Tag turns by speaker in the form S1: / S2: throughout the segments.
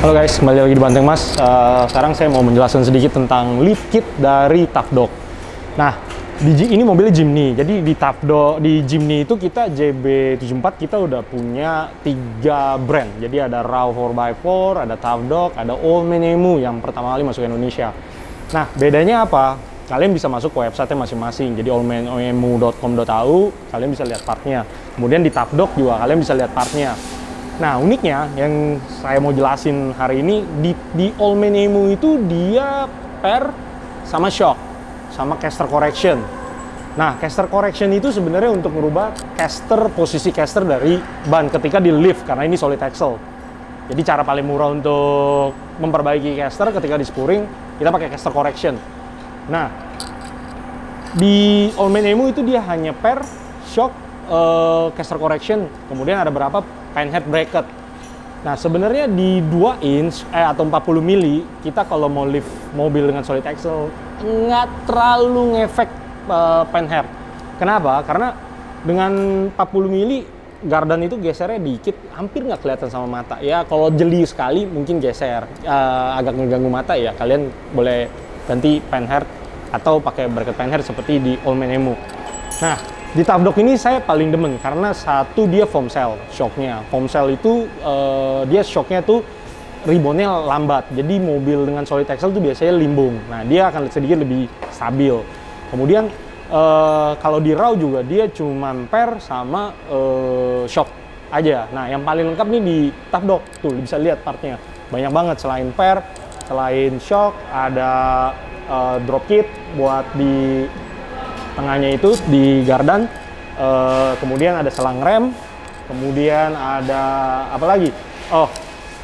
S1: Halo guys, kembali lagi di Banteng Mas. Sekarang saya mau menjelaskan sedikit tentang lift kit dari Tough Dog. Nah, ini mobilnya Jimny. Jadi di Tough Dog, di Jimny itu kita JB74 kita udah punya 3 brand. Jadi ada RAW 4x4, ada Tough Dog, ada Old Man Emu yang pertama kali masuk Indonesia. Nah, bedanya apa? Kalian bisa masuk ke website masing-masing. Jadi oldmanemu.com.au, kalian bisa lihat partnya. Kemudian di Tough Dog juga kalian bisa lihat partnya. Nah, uniknya yang saya mau jelasin hari ini, di Old Man Emu itu dia pair sama shock, sama caster correction. Nah, caster correction itu sebenarnya untuk merubah posisi caster dari ban ketika di lift, karena ini solid axle. Jadi cara paling murah untuk memperbaiki caster ketika di spuring, kita pakai caster correction. Nah, di Old Man Emu itu dia hanya pair shock, caster correction, kemudian ada berapa panhead bracket. Nah, sebenarnya di 2 inch atau 40 mili, kita kalau mau lift mobil dengan solid axle nggak terlalu ngefek panhead. Kenapa? Karena dengan 40 mili gardan itu gesernya dikit, hampir nggak kelihatan sama mata. Ya, kalau jeli sekali mungkin geser, agak ngeganggu mata ya. Kalian boleh ganti panhead atau pakai bracket panhead seperti di Old Man Emu. Nah, di Tough Dog ini saya paling demen karena satu, dia foam cell shocknya. Foam cell itu dia shocknya tuh reboundnya lambat. Jadi mobil dengan solid axle tuh biasanya limbung. Nah, dia akan sedikit lebih stabil. Kemudian kalau di RAW juga dia cuma pair sama shock aja. Nah, yang paling lengkap nih di Tough Dog tuh bisa lihat partnya. Banyak banget selain pair, selain shock, ada drop kit buat di tengahnya itu di gardan, kemudian ada selang rem, kemudian ada apa lagi? Oh,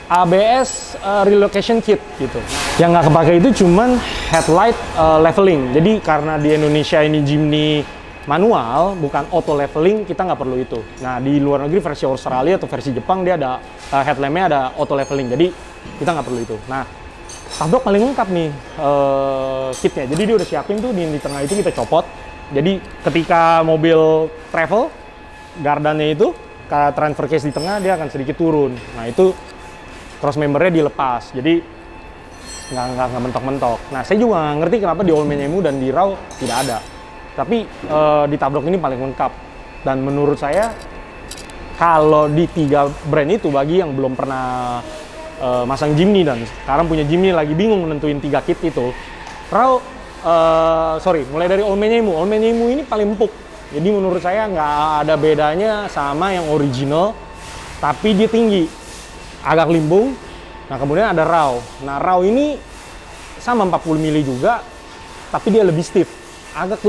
S1: ABS relocation kit gitu. Yang nggak kepake itu cuman headlight leveling. Jadi karena di Indonesia ini Jimny manual, bukan auto leveling, kita nggak perlu itu. Nah, di luar negeri versi Australia atau versi Jepang dia ada headlampnya ada auto leveling. Jadi kita nggak perlu itu. Nah, Tough Dog paling lengkap nih kitnya. Jadi dia udah siapin tuh di tengah itu kita copot. Jadi ketika mobil travel, gardannya itu transfer case di tengah dia akan sedikit turun. Nah, itu cross membernya dilepas. Jadi nggak mentok-mentok. Nah, saya juga nggak ngerti kenapa di Old Man Emu dan di RAW tidak ada. Tapi di Tough Dog ini paling lengkap. Dan menurut saya kalau di 3 brand itu, bagi yang belum pernah masang Jimny dan sekarang punya Jimny lagi bingung nentuin 3 kit itu, RAW mulai dari Old Man Emu. Old Man Emu ini paling empuk. Jadi menurut saya nggak ada bedanya sama yang original, tapi dia tinggi, agak limbung. Nah, kemudian ada RAW. Nah, RAW ini sama 40 mili juga, tapi dia lebih stiff. Agak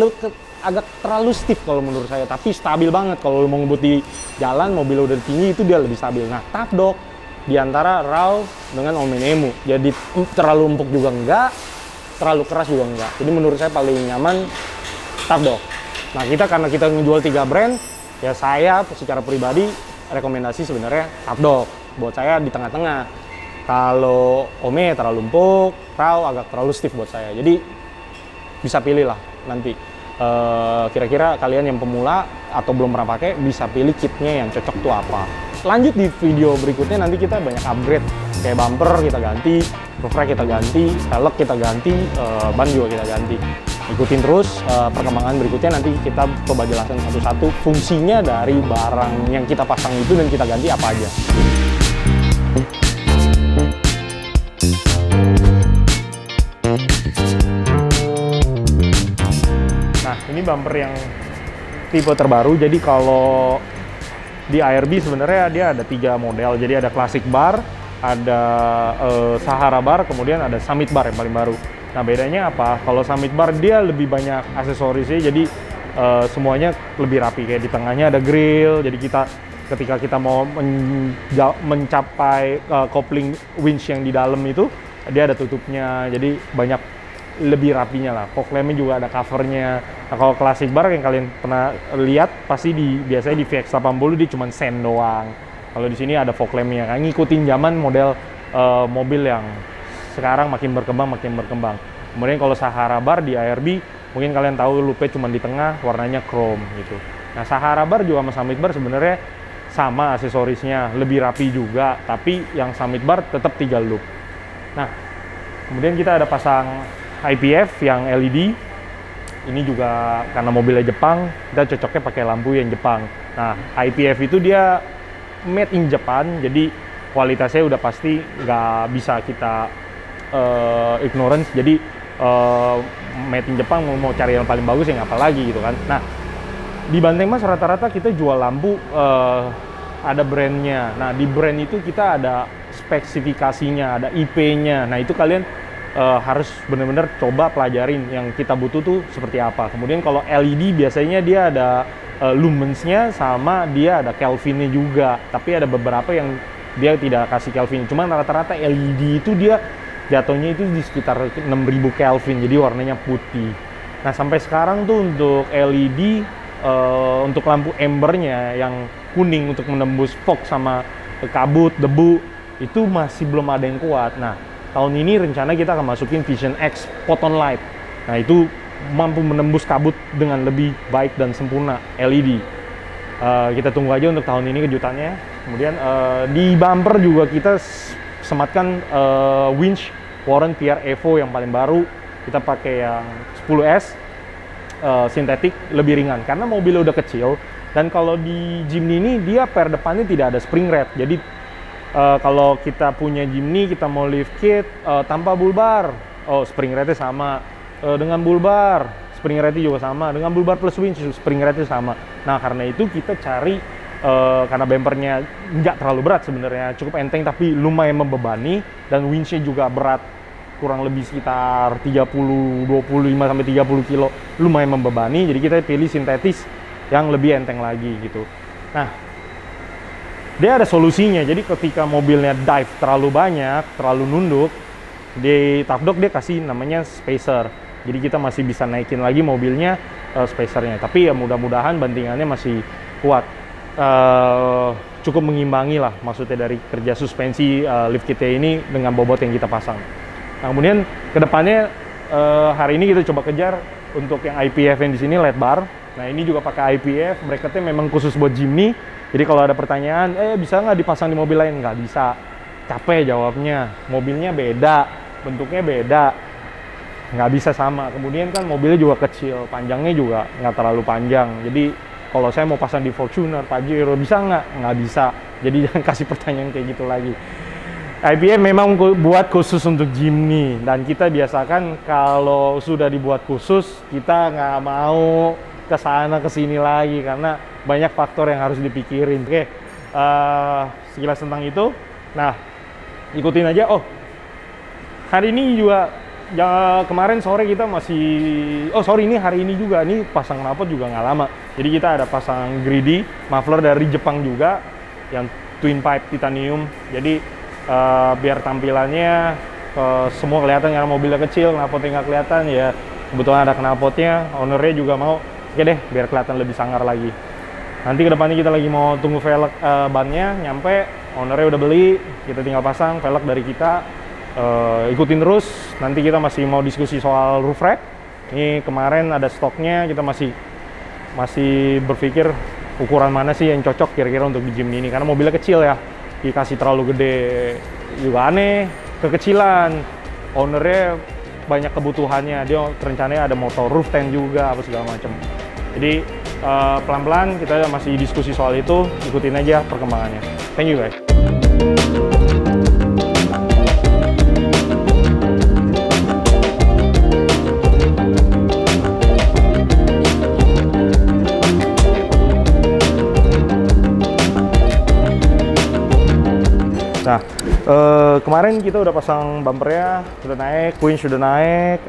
S1: terlalu stiff kalau menurut saya, tapi stabil banget. Kalau mau ngebut di jalan, mobil udah tinggi, itu dia lebih stabil. Nah, Tough Dog di antara RAW dengan Old Man Emu. Jadi terlalu empuk juga enggak, terlalu keras juga enggak. Jadi menurut saya paling nyaman Tough Dog. Nah, karena kita menjual 3 brand, ya saya secara pribadi rekomendasi sebenarnya Tough Dog. Buat saya di tengah-tengah. Kalau Ome terlalu empuk, RAW agak terlalu stiff buat saya. Jadi bisa pilih lah nanti. Kira-kira kalian yang pemula atau belum pernah pakai bisa pilih kitnya yang cocok tuh apa. Lanjut di video berikutnya, nanti kita banyak upgrade, kayak bumper kita ganti, roof rack kita ganti, velg kita ganti, ban juga kita ganti. Ikutin terus perkembangan berikutnya, nanti kita coba jelaskan satu-satu fungsinya dari barang yang kita pasang itu dan kita ganti apa aja. Nah, ini bumper yang tipe terbaru. Jadi kalau di ARB sebenarnya dia ada 3 model. Jadi ada Classic Bar, ada Sahara Bar, kemudian ada Summit Bar yang paling baru. Nah, bedanya apa? Kalau Summit Bar dia lebih banyak aksesorisnya, jadi semuanya lebih rapi. Kayak di tengahnya ada grill, jadi ketika kita mau mencapai kopling winch yang di dalam itu, dia ada tutupnya, jadi banyak lebih rapinya lah. Fog lampnya juga ada covernya. Nah, kalau Classic Bar yang kalian pernah lihat pasti biasanya di VX80 dia cuma sen doang. Kalau di sini ada fog lampnya, kan ngikutin zaman model mobil yang sekarang makin berkembang. Kemudian kalau Sahara Bar di ARB, mungkin kalian tahu loopnya cuma di tengah, warnanya chrome gitu. Nah, Sahara Bar juga sama Summit Bar sebenarnya sama aksesorisnya, lebih rapi juga, tapi yang summit bar tetap 3 loop. Nah, kemudian kita ada pasang IPF yang LED. Ini juga karena mobilnya Jepang, kita cocoknya pakai lampu yang Jepang. Nah, IPF itu dia made in Japan, jadi kualitasnya udah pasti nggak bisa kita ignorance. Jadi made in Jepang, mau cari yang paling bagus ya ngapa lagi gitu kan. Nah, di Banteng Mas rata-rata kita jual lampu ada brandnya. Nah, di brand itu kita ada spesifikasinya, ada IP-nya. Nah, itu kalian harus benar-benar coba pelajarin yang kita butuh tuh seperti apa. Kemudian kalau LED biasanya dia ada lumensnya sama dia ada Kelvinnya juga. Tapi ada beberapa yang dia tidak kasih Kelvin. Cuman rata-rata LED itu dia jatuhnya itu di sekitar 6000 Kelvin, jadi warnanya putih. Nah, sampai sekarang tuh untuk LED untuk lampu embernya yang kuning untuk menembus fog sama kabut, debu itu masih belum ada yang kuat. Nah, tahun ini rencana kita akan masukin Vision X Photon Light. Nah, itu mampu menembus kabut dengan lebih baik dan sempurna LED. Kita tunggu aja untuk tahun ini kejutannya. Kemudian di bumper juga kita sematkan winch Warren PR Evo yang paling baru. Kita pakai yang 10S. Sintetik, lebih ringan karena mobilnya udah kecil. Dan kalau di Jimny ini dia per depannya tidak ada spring rate. Jadi kalau kita punya Jimny, kita mau lift kit tanpa bull bar, spring rate-nya sama. Dengan bull bar, spring rate juga sama. Dengan bull bar plus winch, spring rate sama. Nah, karena itu kita cari karena bumpernya nggak terlalu berat sebenarnya, cukup enteng tapi lumayan membebani, dan winch-nya juga berat, kurang lebih sekitar 25 sampai 30 kilo, lumayan membebani. Jadi kita pilih sintetis yang lebih enteng lagi gitu. Nah, dia ada solusinya. Jadi ketika mobilnya dive terlalu banyak, terlalu nunduk, di Tafdog dia kasih namanya spacer. Jadi kita masih bisa naikin lagi mobilnya spacernya. Tapi ya mudah-mudahan bantingannya masih kuat. Cukup mengimbangi lah maksudnya dari kerja suspensi lift kitnya ini dengan bobot yang kita pasang. Nah, kemudian kedepannya hari ini kita coba kejar untuk yang IPF yang di sini LED bar. Nah, ini juga pakai IPF, bracketnya memang khusus buat Jimny. Jadi kalau ada pertanyaan, bisa nggak dipasang di mobil lain? Nggak bisa, capek jawabnya. Mobilnya beda, bentuknya beda, nggak bisa sama. Kemudian kan mobilnya juga kecil, panjangnya juga nggak terlalu panjang. Jadi kalau saya mau pasang di Fortuner, Pajero, bisa nggak? Nggak bisa. Jadi jangan kasih pertanyaan kayak gitu lagi. IPF memang buat khusus untuk Jimny, dan kita biasakan kalau sudah dibuat khusus kita nggak mau kesana kesini lagi karena banyak faktor yang harus dipikirin. Oke, sekilas tentang itu. Nah, ikutin aja. Hari ini juga kemarin sore kita masih ini hari ini juga ini pasang knalpot juga nggak lama. Jadi kita ada pasang greedy muffler dari Jepang juga yang twin pipe titanium. Jadi biar tampilannya semua kelihatan karena mobilnya kecil, knalpotnya nggak kelihatan ya. Kebetulan ada knalpotnya, ownernya juga mau, oke deh biar kelihatan lebih sangar lagi. Nanti kedepannya kita lagi mau tunggu velg bannya nyampe, ownernya udah beli, kita tinggal pasang velg dari kita. Ikutin terus, nanti kita masih mau diskusi soal roof rack. Ini kemarin ada stoknya, kita masih berpikir ukuran mana sih yang cocok kira-kira untuk di Jimny ini, karena mobilnya kecil ya. Dikasih terlalu gede juga aneh, kekecilan. Ownernya banyak kebutuhannya, dia rencananya ada motor roof tent juga, apa segala macam. Jadi pelan-pelan kita masih diskusi soal itu, ikutin aja perkembangannya. Thank you guys. Nah, kemarin kita udah pasang bumpernya, sudah naik, winch sudah naik,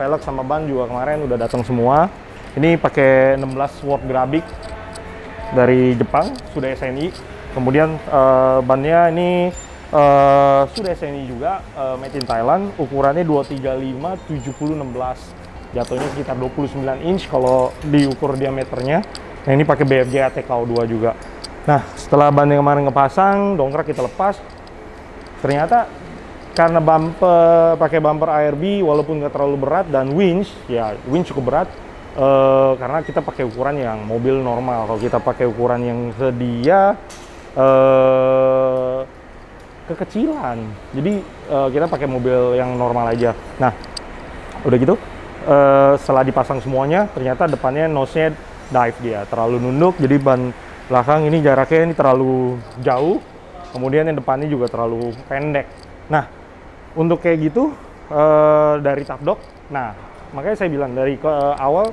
S1: velg sama ban juga kemarin udah datang semua. Ini pakai 16 watt Grabic dari Jepang, sudah SNI. Kemudian bannya ini sudah SNI juga, made in Thailand. Ukurannya 235 70 16. Jatuhnya sekitar 29 inch kalau diukur diameternya. Nah, ini pakai BFJ ATK2 juga. Nah, setelah ban yang kemarin ngepasang, dongkrak kita lepas. Ternyata karena pakai bumper ARB walaupun nggak terlalu berat, dan winch cukup berat, karena kita pakai ukuran yang mobil normal. Kalau kita pakai ukuran yang sedia kekecilan, jadi kita pakai mobil yang normal aja. Nah, udah gitu setelah dipasang semuanya, ternyata depannya nose-nya dive, dia terlalu nunduk, jadi ban belakang ini jaraknya ini terlalu jauh, kemudian yang depannya juga terlalu pendek. Nah, untuk kayak gitu dari Tafdog, nah makanya saya bilang dari awal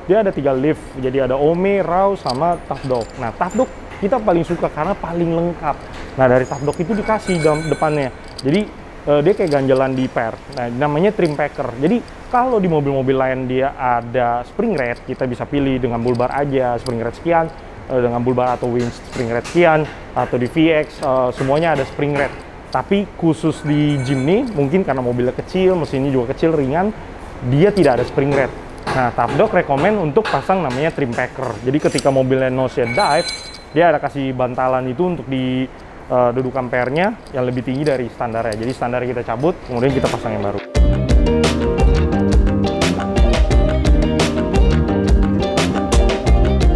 S1: dia ada 3 lift, jadi ada Ome, Rao, sama Tafdog. Nah, Tafdog kita paling suka karena paling lengkap. Nah, dari Tafdog itu dikasih depannya, jadi dia kayak ganjalan di per. Nah, namanya trim packer. Jadi kalau di mobil-mobil lain dia ada spring rate, kita bisa pilih dengan bull bar aja spring rate sekian, dengan bull bar atau winch spring rate sekian, atau di VX semuanya ada spring rate. Tapi khusus di Jimny, mungkin karena mobilnya kecil, mesinnya juga kecil, ringan, dia tidak ada spring rate. Nah, Tafdog rekomen untuk pasang namanya trim packer. Jadi ketika mobilnya nose dive, dia ada kasih bantalan itu untuk di duduk ampernya yang lebih tinggi dari standarnya. Jadi standar kita cabut, kemudian kita pasang yang baru.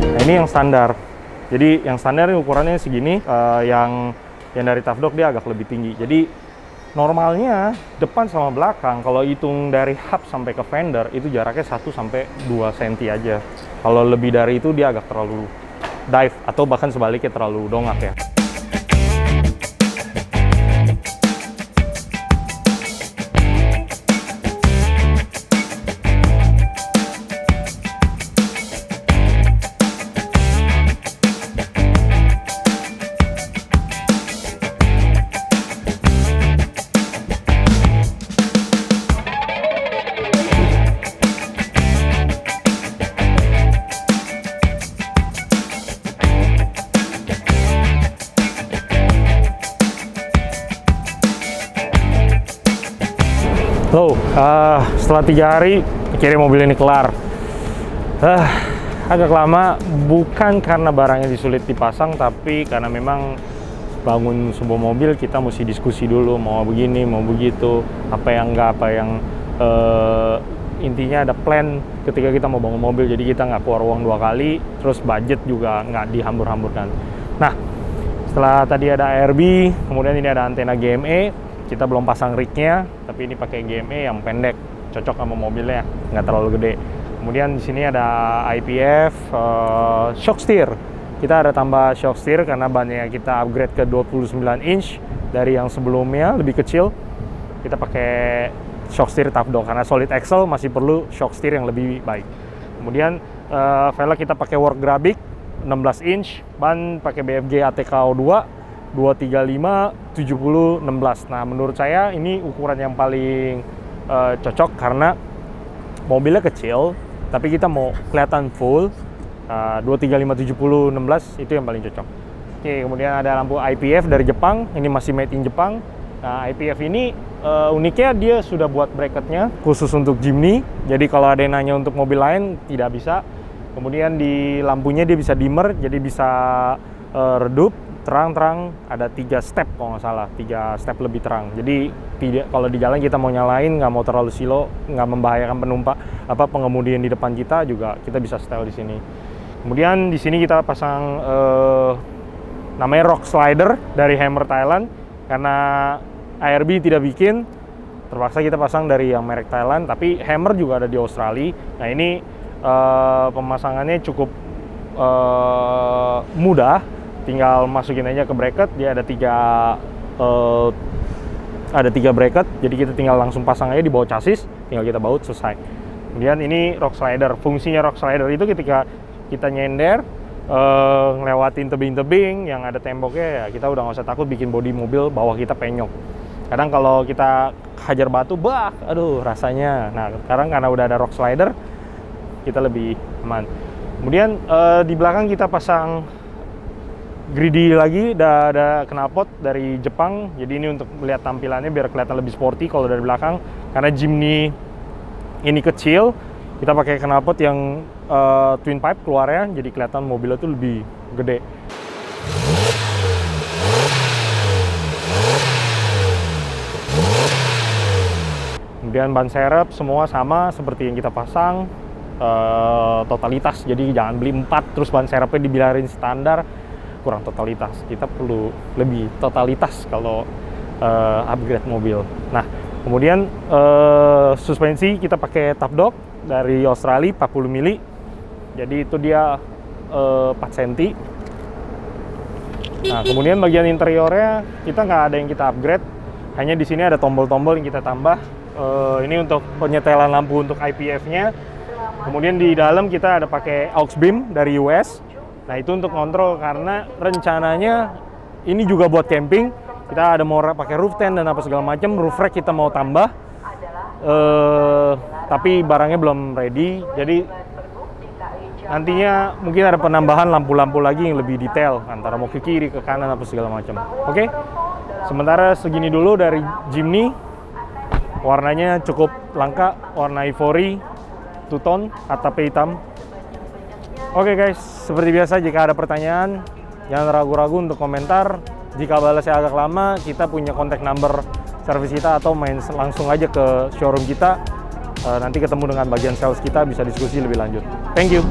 S1: Nah, ini yang standar. Jadi yang standar ukurannya segini, yang dari Tafdog dia agak lebih tinggi. Jadi normalnya depan sama belakang kalau hitung dari hub sampai ke fender itu jaraknya 1 sampai 2 cm aja. Kalau lebih dari itu dia agak terlalu dive atau bahkan sebaliknya terlalu dongak ya. Setelah 3 hari akhirnya mobil ini kelar. Agak lama, bukan karena barangnya disulit dipasang, tapi karena memang bangun sebuah mobil kita mesti diskusi dulu, mau begini, mau begitu, apa yang enggak, apa yang intinya ada plan ketika kita mau bangun mobil, jadi kita nggak keluar uang 2 kali, terus budget juga nggak dihambur-hamburkan. Nah, setelah tadi ada ARB, kemudian ini ada antena GME, kita belum pasang rignya, tapi ini pakai GME yang pendek, cocok sama mobilnya, nggak terlalu gede. Kemudian di sini ada IPF, shock steer. Kita ada tambah shock steer karena bannya kita upgrade ke 29 inch dari yang sebelumnya lebih kecil. Kita pakai shock steer Tafdog karena solid axle masih perlu shock steer yang lebih baik. Kemudian velg kita pakai work Grabic 16 inch, ban pakai BFG ATKO 2 235 70 16. Nah, menurut saya ini ukuran yang paling cocok karena mobilnya kecil tapi kita mau kelihatan full. 235 70 16 itu yang paling cocok. Oke, kemudian ada lampu IPF dari Jepang, ini masih made in Jepang. Nah, IPF ini uniknya dia sudah buat bracketnya khusus untuk Jimny, jadi kalau ada yang nanya untuk mobil lain tidak bisa. Kemudian di lampunya dia bisa dimmer, jadi bisa redup, terang-terang, ada 3 step kalau nggak salah, 3 step lebih terang. Jadi tidak, kalau di jalan kita mau nyalain, nggak mau terlalu silo, nggak membahayakan penumpang, pengemudi yang di depan kita juga kita bisa setel di sini. Kemudian di sini kita pasang namanya rock slider dari Hammer Thailand, karena ARB tidak bikin, terpaksa kita pasang dari yang merek Thailand, tapi Hammer juga ada di Australia. Nah, ini pemasangannya cukup mudah. Tinggal masukin aja ke bracket, dia ada 3 bracket, jadi kita tinggal langsung pasang aja di bawah chassis, tinggal kita baut, selesai. Kemudian ini rock slider, fungsinya rock slider itu ketika kita nyender ngelewatin tebing-tebing yang ada temboknya, ya kita udah nggak usah takut bikin bodi mobil bawah kita penyok. Kadang kalau kita hajar batu, aduh rasanya. Nah, sekarang karena udah ada rock slider, kita lebih aman. Kemudian di belakang kita pasang greedy lagi, ada knalpot dari Jepang. Jadi ini untuk melihat tampilannya biar kelihatan lebih sporty kalau dari belakang. Karena Jimny ini kecil, kita pakai knalpot yang twin pipe keluarnya, jadi kelihatan mobilnya tuh lebih gede. Kemudian ban serep semua sama seperti yang kita pasang. totalitas. Jadi jangan beli 4 terus ban serepnya dibiarin standar, kurang totalitas. Kita perlu lebih totalitas kalau upgrade mobil. Nah, kemudian suspensi kita pakai Tough Dog dari Australia 40 mili. Jadi itu dia 4 cm. Nah, kemudian bagian interiornya kita nggak ada yang kita upgrade. Hanya di sini ada tombol-tombol yang kita tambah. Ini untuk penyetelan lampu untuk IPF-nya. Kemudian di dalam kita ada pakai aux beam dari US. Nah, itu untuk kontrol karena rencananya ini juga buat camping. Kita ada mau pakai roof tent dan apa segala macam. Roof rack kita mau tambah. Tapi barangnya belum ready. Jadi nantinya mungkin ada penambahan lampu-lampu lagi yang lebih detail, antara mau ke kiri, ke kanan, apa segala macam. Oke, sementara segini dulu dari Jimny. Warnanya cukup langka, warna ivory, two-tone, atapnya hitam. Oke guys, seperti biasa jika ada pertanyaan, jangan ragu-ragu untuk komentar. Jika balasnya agak lama, kita punya kontak number servis kita atau main langsung aja ke showroom kita. Nanti ketemu dengan bagian sales kita, bisa diskusi lebih lanjut. Thank you.